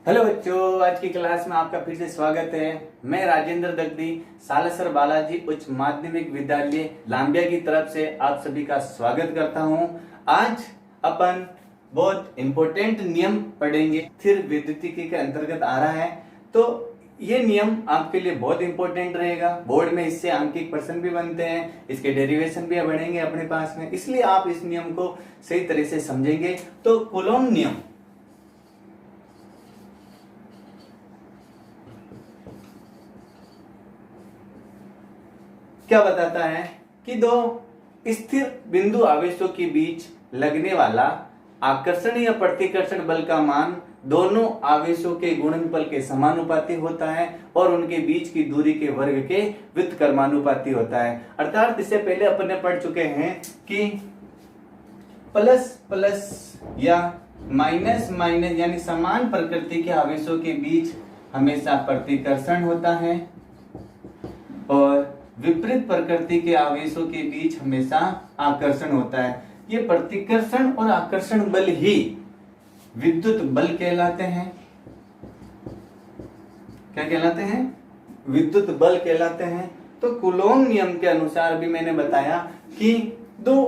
Hello बच्चों, आज की क्लास में आपका फिर से स्वागत है। मैं राजेंद्र दगदी सालासर बालाजी उच्च माध्यमिक विद्यालय लांबिया की तरफ से आप सभी का स्वागत करता हूं। आज अपन बहुत इंपॉर्टेंट नियम पढ़ेंगे, स्थिर विद्युतिकी के अंतर्गत आ रहा है। तो ये नियम आपके लिए बहुत इंपॉर्टेंट रहेगा। बोर्ड में इससे अंकित प्रश्न भी बनते हैं, इसके डेरिवेशन भी बढ़ेंगे अपने पास में, इसलिए आप इस नियम को सही तरह से समझेंगे। तो कूलॉम नियम क्या बताता है कि दो स्थिर बिंदु आवेशों के बीच लगने वाला आकर्षण या प्रतिकर्षण बल का मान दोनों आवेशों के गुणनफल के समानुपाती होता है और उनके बीच की दूरी के वर्ग के व्युत्क्रमानुपाती होता है। अर्थात इससे पहले अपन ने पढ़ चुके हैं कि प्लस प्लस या माइनस माइनस यानी समान प्रकृति के आवेशों के बीच हमेशा प्रतिकर्षण होता है और विपरीत प्रकृति के आवेशों के बीच हमेशा आकर्षण होता है। ये प्रतिकर्षण और आकर्षण बल ही विद्युत बल कहलाते हैं। क्या कहलाते हैं? विद्युत बल कहलाते हैं। तो कूलॉम नियम के अनुसार भी मैंने बताया कि दो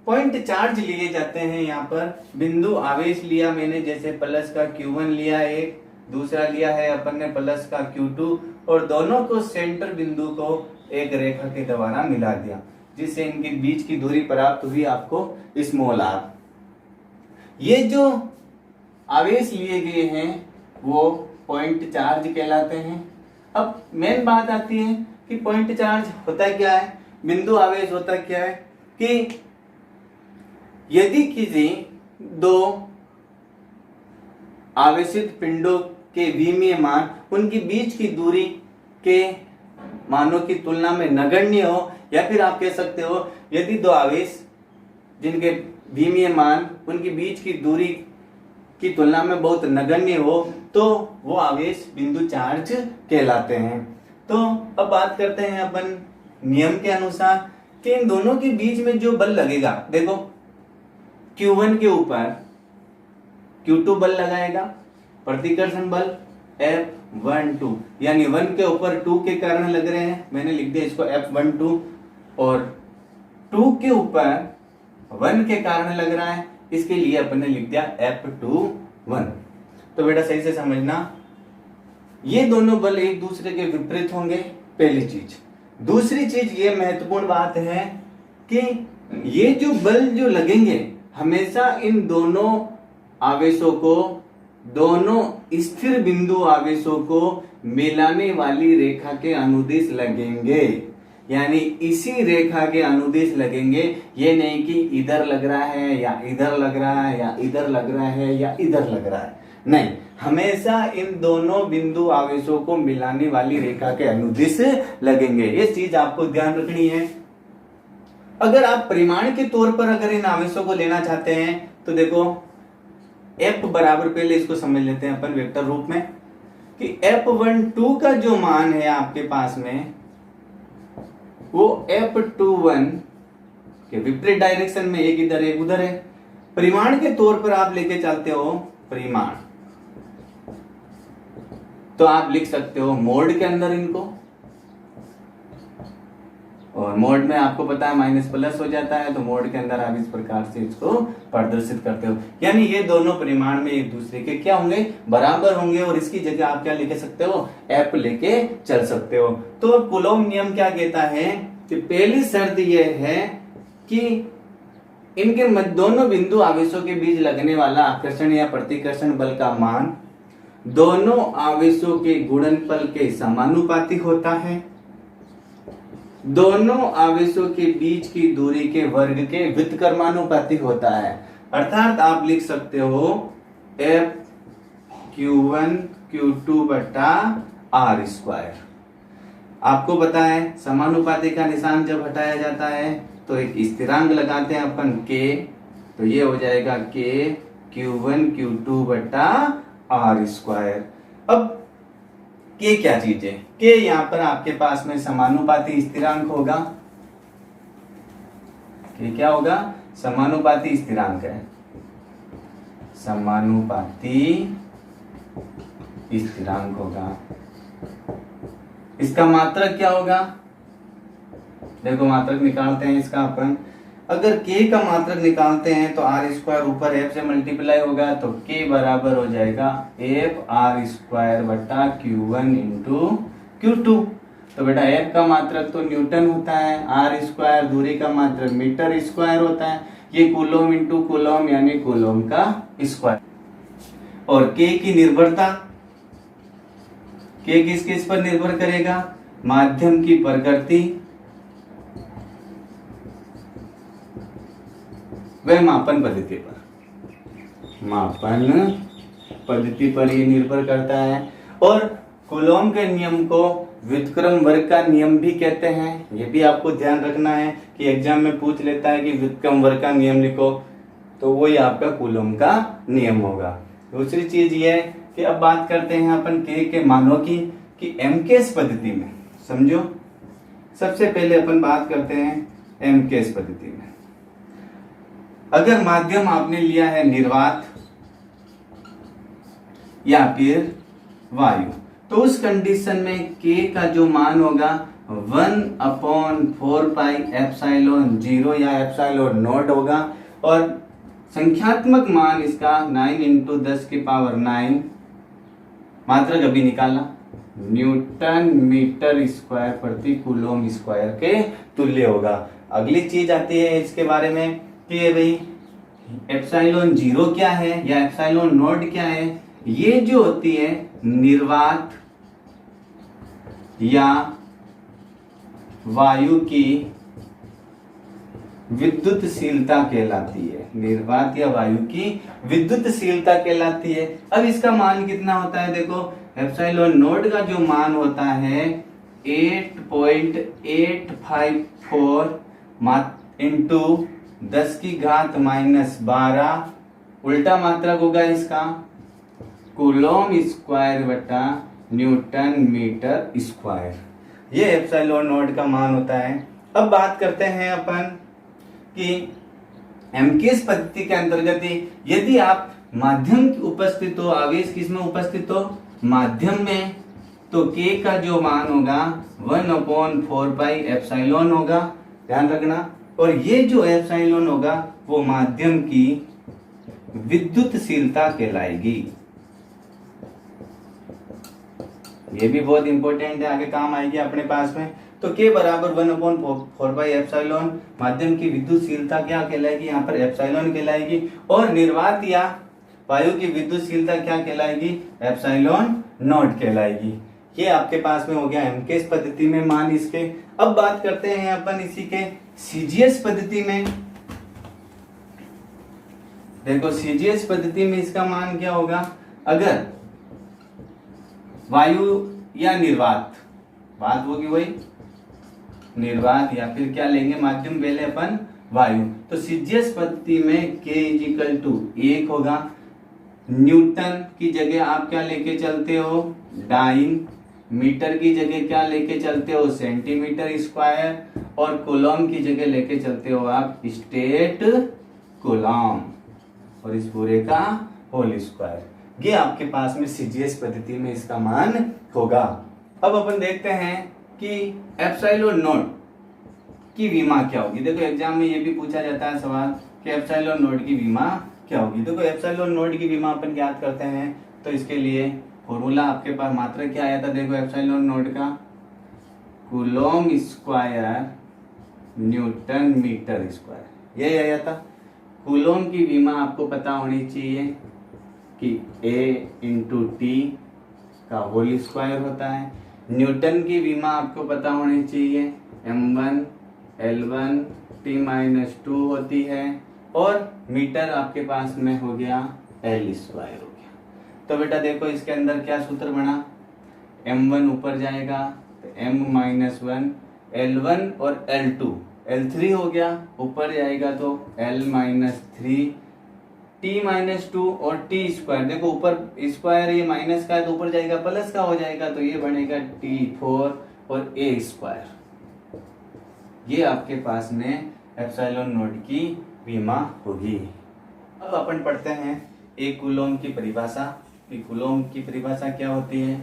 पॉइंट चार्ज लिए जाते हैं। यहाँ पर बिंदु आवेश लिया मैंने, जैसे प्लस का Q1 लिया, एक दूसरा लिया है अपन ने प्लस का Q2, और दोनों को सेंटर बिंदु को एक रेखा के द्वारा मिला दिया, जिससे इनके बीच की दूरी प्राप्त हुई आपको स्मॉल r। ये जो आवेश लिए गए हैं वो पॉइंट चार्ज कहलाते हैं। अब मेन बात आती है कि पॉइंट चार्ज होता क्या है, बिंदु आवेश होता क्या है कि यदि किसी दो आवेशित पिंडों के विमीय मान उनकी बीच की दूरी के मानों की तुलना में नगण्य हो, या फिर आप कह सकते हो यदि दो आवेश जिनके विमीय मान उनकी बीच की दूरी की तुलना में बहुत नगण्य हो, तो वो आवेश बिंदु चार्ज कहलाते हैं। तो अब बात करते हैं अपन नियम के अनुसार कि इन दोनों के बीच में जो बल लगेगा, देखो Q1 के ऊपर Q2 बल लगाएगा, प्रतिकर्षण बल F12, यानी 1 के ऊपर 2 के कारण लग रहे हैं, मैंने लिख दिया इसको F12, और 2 के ऊपर 1 के कारण लग रहा है, इसके लिए अपन ने लिख दिया F21। तो बेटा सही से समझना, ये दोनों बल एक दूसरे के विपरीत होंगे, पहली चीज। दूसरी चीज ये महत्वपूर्ण बात है कि ये जो बल जो लगेंगे हमेशा इन दोनों आवेशों को, दोनों स्थिर बिंदु आवेशों को मिलाने वाली रेखा के अनुदिश लगेंगे, यानी इसी रेखा के अनुदिश लगेंगे। ये नहीं कि इधर लग रहा है या इधर लग रहा है या इधर लग रहा है या इधर लग रहा है, नहीं, हमेशा इन दोनों बिंदु आवेशों को मिलाने वाली रेखा के अनुदिश लगेंगे। ये चीज आपको ध्यान रखनी है। अगर आप परिमाण के तौर पर अगर इन आवेशों को लेना चाहते हैं तो देखो F बराबर, पहले इसको समझ लेते हैं अपन वेक्टर रूप में, कि F12 का जो मान है आपके पास में वो F21 के विपरीत डायरेक्शन में, एक इधर एक उधर है। परिमाण के तौर पर आप लेके चलते हो परिमाण, तो आप लिख सकते हो मोड के अंदर इनको, और मोड में आपको पता है माइनस प्लस हो जाता है, तो मोड के अंदर आप इस प्रकार से इसको प्रदर्शित करते हो। यानी ये दोनों परिमाण में एक दूसरे के क्या होंगे, बराबर होंगे, और इसकी जगह आप क्या लेके सकते हो, F लेके चल सकते हो। तो कूलॉम नियम क्या कहता है कि पहली शर्त यह है कि इनके दोनों बिंदु आवेशों के बीच लगने वाला आकर्षण या प्रतिकर्षण बल का मान दोनों आवेशों के गुणनफल के समानुपाती होता है, दोनों आवेशों के बीच की दूरी के वर्ग के व्युत्क्रमानुपाती होता है। अर्थात आप लिख सकते हो F(Q1 Q2 बटा R²। आपको पता है समानुपाती का निशान जब हटाया जाता है तो एक स्थिरांक लगाते हैं अपन K, तो ये हो जाएगा K Q1 Q2 बटा R²। अब K क्या चीज है? K यहाँ पर आपके पास में समानुपाती स्थिरांक होगा। K क्या होगा? समानुपाती स्थिरांक है। समानुपाती स्थिरांक होगा। इसका मात्रक क्या होगा? देखो मात्रक निकालते हैं इसका अपन। अगर k का मात्रक निकालते हैं तो आर स्क्वायर ऊपर f से मल्टीप्लाई होगा, तो k बराबर हो जाएगा एफ आर स्क्वायर बटा Q1 इंटू Q2। तो बेटा f का मात्रक तो न्यूटन होता है, आर स्क्वायर दूरी का मात्रक मीटर स्क्वायर होता है, ये कूलोम इंटू कूलोम यानी कूलोम का स्क्वायर। और k की निर्भरता, k किस किस पर निर्भर करेगा? माध्यम की प्रकृति वह मापन पद्धति पर, मापन पद्धति पर ये निर्भर करता है। और कूलोम के नियम को व्युत्क्रम वर्ग का नियम भी कहते हैं। ये भी आपको ध्यान रखना है कि एग्जाम में पूछ लेता है कि व्युत्क्रम वर्ग का नियम लिखो, तो वही आपका कूलोम का नियम होगा। दूसरी चीज ये है कि अब बात करते हैं अपन के मानों की, कि एमकेएस पद्धति में समझो। सबसे पहले अपन बात करते हैं एमकेएस पद्धति में। अगर माध्यम आपने लिया है निर्वात या फिर वायु, तो उस कंडीशन में k का जो मान होगा 1/4 पाई एप्सिलॉन 0 या एप्सिलॉन नॉट होगा। और संख्यात्मक मान इसका 9 इंटू 10 की पावर 9, मात्रक अभी निकाला, न्यूटन मीटर स्क्वायर प्रति कूलोम स्क्वायर के तुल्य होगा। अगली चीज आती है इसके बारे में कि भाई एप्सिलॉन 0 क्या है या एप्सिलॉन नॉट क्या है। ये जो होती है निर्वात या वायु की विद्युतशीलता कहलाती है, निर्वात या वायु की विद्युतशीलता कहलाती है। अब इसका मान कितना होता है? देखो एप्सिलॉन नॉट का जो मान होता है 8.854 इंटू 10 की घात -12, उल्टा मात्रक होगा इसका कूलोम स्क्वायर बटा न्यूटन मीटर स्क्वायर। ये एप्सिलॉन नॉट का मान होता है। अब बात करते हैं अपन कि एमकेएस पद्धति के अंतर्गत यदि आप माध्यम की उपस्थित हो, आवेश किसमें उपस्थित हो? माध्यम में, तो k का जो मान होगा 1/4 पाई एप्सिलॉन होगा, ध्यान रखना। और ये जो एप्सिलॉन होगा वो माध्यम की विद्युतशीलता कहलाएगी। ये भी बहुत इंपॉर्टेंट है, आगे काम आएगी अपने पास में। तो k बराबर 1/4 पाई एप्सिलॉन, माध्यम की विद्युतशीलता क्या कहलाएगी? यहाँ पर एप्सिलॉन कहलाएगी। और निर्वात या वायु की विद्युतशीलता क्या कहलाएगी? एप्सिलॉन नॉट कहलाएगी। ये आपके पास में हो गया एमकेएस पद्धति में मान इसके। अब बात करते हैं अपन इसी के सीजीएस पद्धति में। देखो सीजीएस पद्धति में इसका मान क्या होगा? अगर वायु या निर्वात, बात होगी वही निर्वात या फिर क्या लेंगे माध्यम, पहले अपन वायु, तो सीजीएस पद्धति में k = 1 होगा। न्यूटन की जगह आप क्या लेके चलते हो? डाइन। मीटर की जगह क्या लेके चलते हो? Centimetre square. और कूलम की जगह लेके चलते हो आप स्टेट कूलम, और इस पूरे का होल स्क्वायर। ये आपके पास में सीजीएस पद्धति में इसका मान होगा। अब अपन देखते हैं कि एप्सिलॉन नॉट की विमा क्या होगी। देखो एग्जाम में ये भी पूछा जाता है सवाल कि एप्सिलॉन नॉट की विमा क्या होगी। देखो एप्सिलॉन नॉट की विमा अपन ज्ञात करते हैं, तो इसके लिए फॉर्मूला आपके पास मात्रक क्या आया था? देखो एप्सिलॉन नॉट का coulomb square Newton metre square, ये आया था। कूलोम की विमा आपको पता होनी चाहिए कि A इंटू टी का होल स्क्वायर होता है। न्यूटन की विमा आपको पता होनी चाहिए m1 L1 T-2 होती है। और मीटर आपके पास में हो गया L स्क्वायर हो गया। तो बेटा देखो इसके अंदर क्या सूत्र बना, m1 ऊपर जाएगा तो m-1, L1 और L2, L3 हो गया, ऊपर जाएगा तो L-3, T-2 और T स्क्वायर। देखो ऊपर स्क्वायर ये माइनस का है तो ऊपर जाएगा प्लस का हो जाएगा, तो ये बनेगा T4 और A स्क्वायर। ये आपके पास में एप्सिलॉन नॉट की विमा होगी। अब अपन पढ़ते हैं एक कूलोम की परिभाषा। कि कूलॉम की परिभाषा क्या होती है।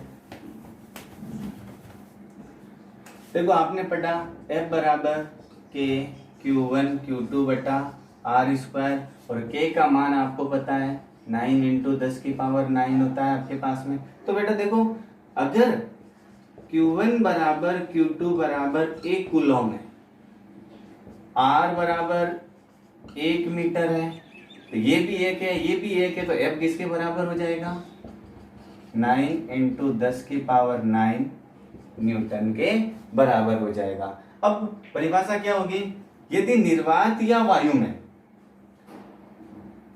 देखो आपने पढ़ा F बराबर के Q1 Q2 बटा R स्क्वायर, और K का मान आपको पता है 9 इंटू 10 की पावर 9 होता है आपके पास में। तो बेटा देखो अगर Q1 बराबर Q2 बराबर 1 कूलॉम है, R बराबर 1 मीटर है, तो ये भी 1 है, ये भी 1 है, तो F किसके बराबर हो जाएगा 9 इंटू 10 की पावर 9 न्यूटन के बराबर हो जाएगा। अब परिभाषा क्या होगी, यदि निर्वात या वायु में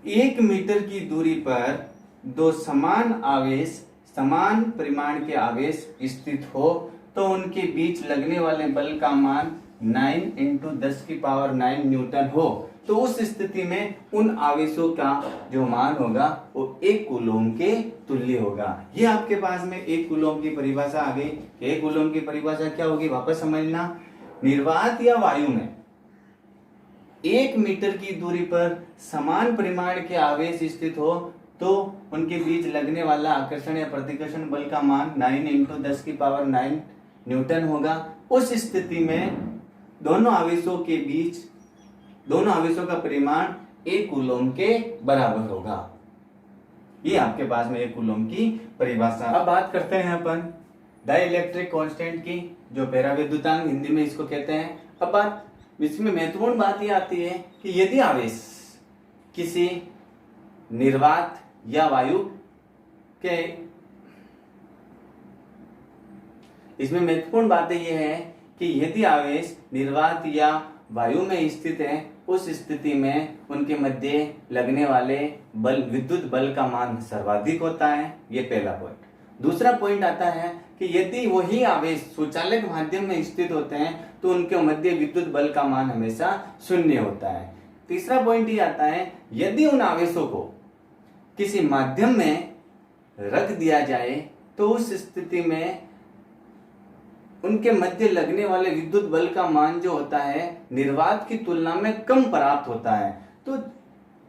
1 मीटर की दूरी पर दो समान आवेश, समान परिमाण के आवेश स्थित हो तो उनके बीच लगने वाले बल का मान 9 इंटू 10 की पावर 9 न्यूटन हो, तो उस स्थिति में उन आवेशों का जो मान होगा वो 1 कूलॉम के तुल्य होगा। ये आपके पास में 1 कूलॉम की परिभाषा आ गई। 1 कूलॉम की परिभाषा क्या होगी वापस समझना, निर्वात या वायु में 1 मीटर की दूरी पर समान परिमाण के आवेश स्थित हो तो उनके बीच लगने वाला आकर्षण या प्रतिकर्षण बल का मान 9 इंटू 10 की पावर 9 न्यूटन होगा। उस स्थिति में दोनों आवेशों का परिमाण 1 कूलॉम के बराबर होगा। ये आपके पास में 1 कूलॉम की परिभाषा। अब बात करते हैं अपन डाइलेक्ट्रिक कांस्टेंट की, जो परावैद्युतांक हिंदी में इसको कहते हैं। अब बात इसमें महत्वपूर्ण बात ये आती है कि यदि आवेश किसी निर्वात या वायु के, इसमें महत्वपूर्ण बात ये है कि यदि आवेश निर्वात या वायु में स्थित है, उस स्थिति में उनके मध्य लगने वाले बल, विद्युत बल का मान सर्वाधिक होता है। ये पहला पॉइंट। दूसरा पॉइंट आता है कि यदि वही आवेश सुचालक माध्यम में स्थित होते हैं तो उनके मध्य विद्युत बल का मान हमेशा शून्य होता है। तीसरा पॉइंट ये आता है, यदि उन आवेशों को किसी माध्यम में रख दिया जाए तो उस स्थिति में उनके मध्य लगने वाले विद्युत बल का मान जो होता है निर्वात की तुलना में कम प्राप्त होता है। तो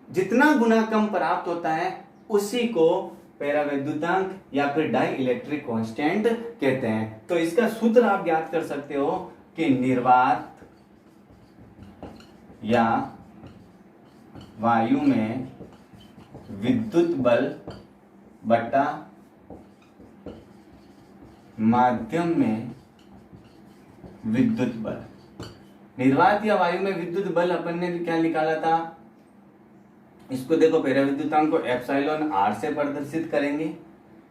जितना गुना कम प्राप्त होता है उसी को परावैद्युतांक या फिर डाई इलेक्ट्रिक कांस्टेंट कहते हैं। तो इसका सूत्र आप याद कर सकते हो कि निर्वात या वायु में विद्युत बल बटा माध्यम में विद्युत बल। निर्वात या वायु में विद्युत बल अपन ने क्या निकाला था, इसको देखो परावैद्युतांक को एप्सिलॉन आर से प्रदर्शित करेंगे।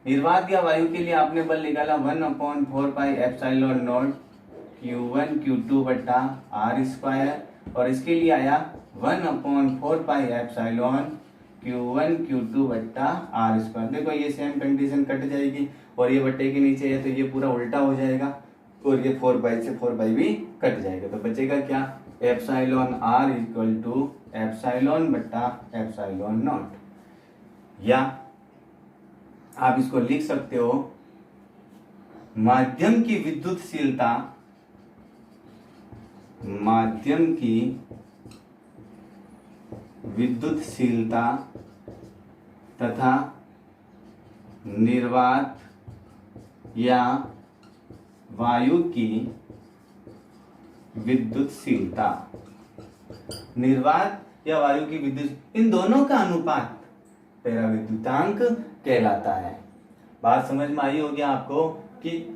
निर्वात या वायु के लिए आपने बल निकाला 1/4 pi epsilon not Q1 Q2 बटा आर स्क्वायर, और इसके लिए आया 1/4 पाई एप्सिलॉन Q1 Q2 बटा आर स्क्वायर। देखो ये सेम कंडीशन कट जाएगी और ये बट्टे के नीचे है तो ये पूरा उल्टा हो जाएगा और ये 4 पाई से 4 पाई भी कट जाएगा। तो बचेगा क्या, epsilon R equal to epsilon बटा एप्सिलॉन नॉट, या आप इसको लिख सकते हो माध्यम की विद्युतशीलता, माध्यम की विद्युतशीलता तथा निर्वात या वायु की विद्युतशीलता, निर्वात या वायु की विद्युत, इन दोनों का अनुपात परावैद्युतांक कहलाता है। बात समझ में आई होगी आपको कि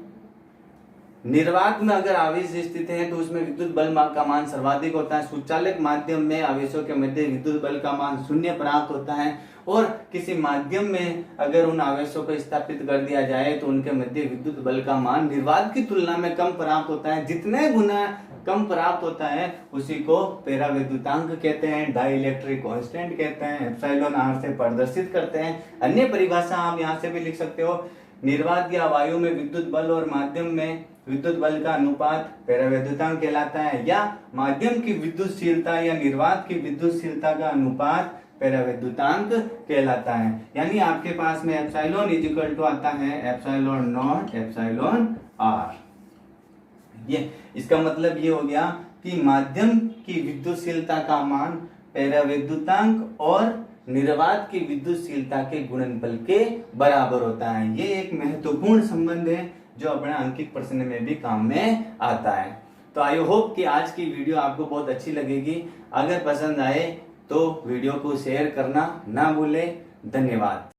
निर्वात में अगर आवेश स्थित है तो उसमें विद्युत बल का मान सर्वाधिक होता है। सुचालक माध्यम में आवेशों के मध्य विद्युत बल का मान शून्य प्राप्त होता है, और किसी माध्यम में अगर उन आवेशों को स्थापित कर दिया जाए तो उनके मध्य विद्युत बल का मान निर्वात की तुलना में कम प्राप्त होता है। जितने गुना कम प्राप्त होता है उसी को परावैद्युतांक कहते हैं, डाइलेक्ट्रिक कांस्टेंट कहते हैं, एप्सिलॉन आर से प्रदर्शित करते हैं। अन्य परिभाषा आप यहाँ से भी लिख सकते हो, निर्वात या वायु में विद्युत बल और माध्यम में विद्युत बल का अनुपात परावैद्युतांक कहलाता है, या माध्यम की विद्युतशीलता या निर्वात की विद्युतशीलता का अनुपात परावैद्युतांक कहलाता है। यानी आपके पास में एप्सिलॉन इज इक्वल टू आता है एप्सिलॉन नॉट एप्सिलॉन आर। ये इसका मतलब ये हो गया कि माध्यम की विद्युतशीलता का मान परावैद्युतांक और निर्वात की विद्युतशीलता के गुणनफल के बराबर होता है। ये एक महत्वपूर्ण संबंध है जो अपने अंकित प्रश्न में भी काम में आता है। तो आई होप कि आज की वीडियो आपको बहुत अच्छी लगेगी। अगर पसंद आए तो वीडियो को शेयर करना ना भूलें। धन्यवाद।